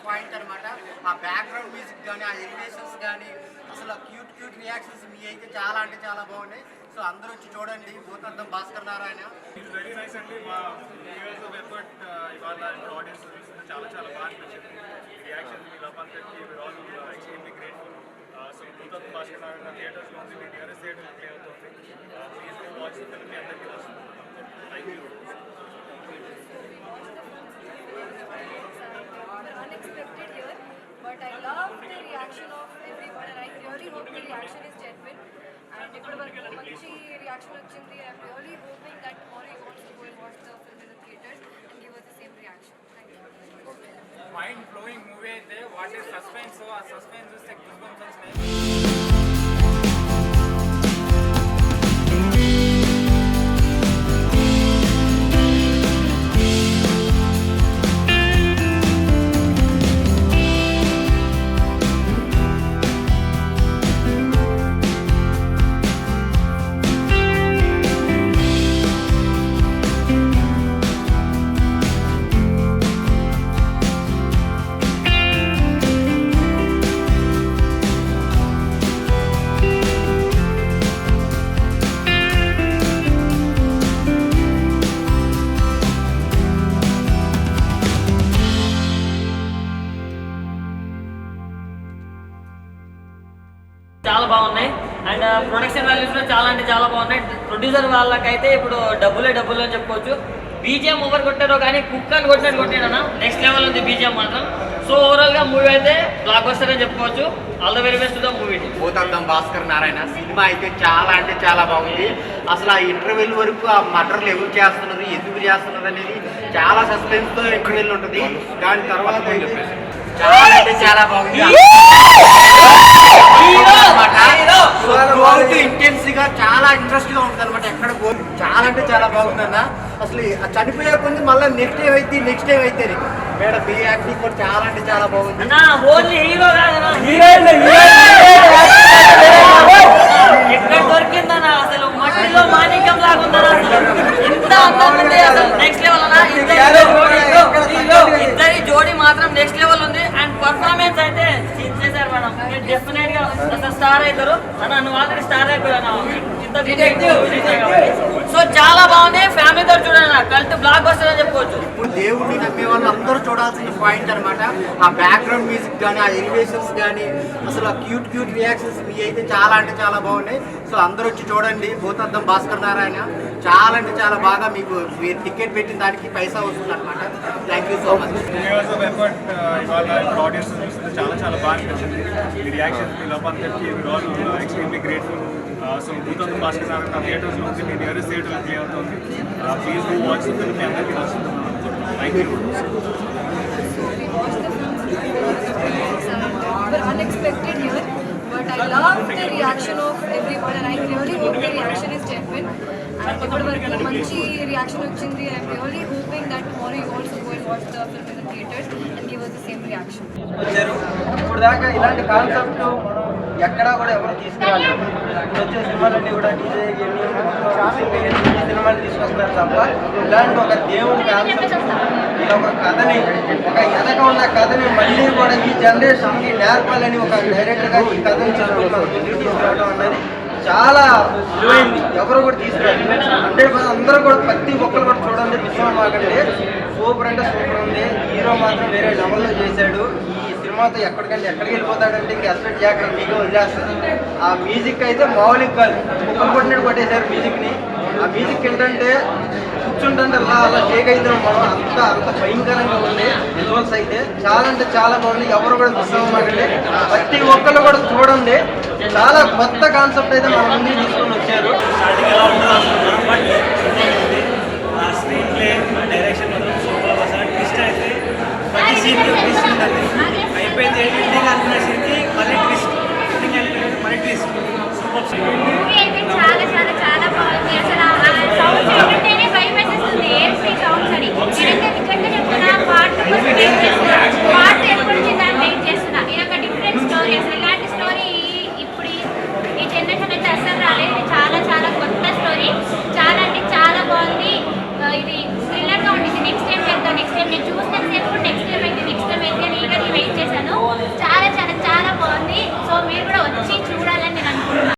Point అనమాట. ఆ background music కానీ, ఆ ఎలివేషన్స్ కానీ, అసలు క్యూట్ క్యూట్ రియాక్షన్స్ మీ అయితే చాలా అంటే చాలా బాగున్నాయి. సో అందరూ వచ్చి చూడండి. భూతద్దం భాస్కర్ నారాయణ. వెరీ నైస్ అండి. మా ఇయర్స్ ఆఫ్ ఎఫర్ట్ ఇవాళ ఆడియన్స్ చాలా చాలా బాగా అనిపించింది. రియాక్షన్ మీ లపాంతకి all extremely grateful. So Bhoothaddam Bhaskar Narayana థియేటర్స్లో ఉంది, మీ నియరెస్ట్ థియేటర్లో ప్లే అవుతుంది. Please watch the film. మీ అందరికీ వస్తుంది. Thank you. Unexpected here, but I love the reaction of everyone and I really hope the reaction is genuine and if manchi reaction vachindi. I'm really hoping that tomorrow you also go and watch the film in the theaters and give us the same reaction. Thank you. Mind blowing movie aithe what is suspense, so a suspense chuste goosebumps vachinayi. చాలా బాగున్నాయి and production values కూడా చాలా అంటే చాలా బాగున్నాయి. Producer వాళ్ళకైతే ఇప్పుడు డబ్బులే డబ్బులు అని చెప్పుకోవచ్చు. బీజిఎం ఓవర్ కొట్టారో కానీ కుక్ అని కొట్టినట్టు కొట్టాడన్నా నెక్స్ట్ లెవెల్ ఉంది బీజిఎం మాత్రం. సో ఓవరాల్ గా మూవీ అయితే బ్లాక్ బస్టర్ అని చెప్పుకోవచ్చు. All the very best the movie. Bhoothaddam Bhaskar Narayana cinema అయితే చాలా అంటే చాలా బాగుంది. అసలు ఆ ఇంటర్వెల్ వరకు ఆ మటర్లు ఎవరు చేస్తున్నది, ఎందుకు చేస్తున్నది అనేది చాలా సస్పెన్స్ తో ఇంటర్వెల్ ఉంటుంది. దాని తర్వాత చాలా అంటే చాలా బాగుంది. ఇంటెన్స్ గా చాలా ఇంట్రెస్ట్ గా ఉంటుంది అనమాట. ఎక్కడ చాలా అంటే చాలా బాగుందన్న. అసలు చనిపోయే కొంచెం మళ్ళీ నెక్స్ట్ టైం అయితే మేడం మీ యాక్టింగ్ కూడా చాలా అంటే చాలా బాగుంది. ఎక్కడ దొరికిందన్నా అసలు మట్టిలో మాణిక్యం లాగా ఉందన్నా. ఇంత నెక్స్ట్ లెవెల్ అన్నా. ఇద్దరి జోడీ మాత్రం నెక్స్ట్ లెవెల్ ఉంది అండ్ పర్ఫార్మెన్స్ అయితే చేశారు మేడం. డెఫినెట్ గా అసలు స్టార్ అవుతారు అన్న. నువ్వు ఆల్రెడీ స్టార్ అయిపోయావు. సో చాలా బాగుంది. ఫ్యామిలీతో చూడండి. కల్ట్ బ్లాక్ బస్టర్ అని చెప్పుకోవచ్చు. ఇప్పుడు దేవుడిని నమ్మే వాళ్ళు అందరూ చూడాల్సిన పాయింట్ అనమాట. ఆ బ్యాక్గ్రౌండ్ మ్యూజిక్ కానీ, ఆ ఎలివేషన్స్ కానీ, అసలు ఆ క్యూట్ క్యూట్ రియాక్షన్స్ మీ అయితే చాలా అంటే చాలా బాగున్నాయి. సో అందరూ వచ్చి చూడండి. భూతద్దం భాస్కర్ నారాయణ చాలా అంటే చాలా బాగా మీకు మీరు టికెట్ పెట్టిన దానికి పైసా వస్తుంది అనమాట. Thank you so much. Years of effort ఇవాళ ఆడియన్స్ చాలా చాలా బాగా అనిపించింది. మీ రియాక్షన్ మీ లపాంతకి all extremely grateful. So Bhoothaddam Bhaskar Narayana థియేటర్స్లో ఉంది, మీ నియరెస్ట్ థియేటర్లో ప్లే అవుతుంది. Please watch the film. మీ అందరికీ వస్తుంది. Thank you. We're unexpected here, but I love the reaction of everyone and I really hope the reaction is genuine and if manchi reaction vachindi. I'm really hoping that tomorrow you also go and watch the film in the theaters and give us the same reaction. ఇప్పుడు దాకా ఇలాంటి concept ఎక్కడా కూడా ఎవరు తీసుకురాలేదు. ఇప్పుడు వచ్చే సినిమాలన్నీ కూడా డీజే సినిమాలు తీసుకొస్తున్నారు తప్ప ఇలాంటి ఒక దేవుడి కాన్సెప్ట్, ఇలా ఒక కథని, ఒక వెనక ఉన్న కథని మళ్ళీ కూడా ఈ జనరేషన్కి నేర్పాలని ఒక డైరెక్టర్గా ఈ కథని చదువుకుని మన ముందుకు తీసుకురావడం అనేది చాలా విలువైంది. ఎవరు కూడా తీసుకురాలి. 100% అందరూ కూడా ప్రతి ఒక్కరు కూడా చూడండి. విషయం మాకండి సూపర్ అంటే సూపర్ ఉంది. హీరో మాత్రం వేరే లెవెల్లో చేశాడు. ఈ సినిమాతో ఎక్కడికి వెళ్ళిపోతాడంటే ఇంక ఎస్పెక్ట్ చేయకుండా మీకు వదిలేస్తుంది. ఆ మ్యూజిక్ అయితే మామూలుగా కాదు. ముక్కలు కొట్టినట్టు కొట్టేశారు మ్యూజిక్ని. ఆ మ్యూజిక్ ఏంటంటే కూర్చుంటుంటే అలా షేక్ అవుతున్నాం మనం. అంత భయంకరంగా ఉంది. విజువల్స్ అయితే చాలా అంటే చాలా బాగుంది. ఎవరు కూడా మిస్ అవ్వమాకండి. ప్రతి ఒక్కరు కూడా చూడండి. చాలా కొత్త కాన్సెప్ట్ అయితే మన ముందు తీసుకొని వచ్చారు.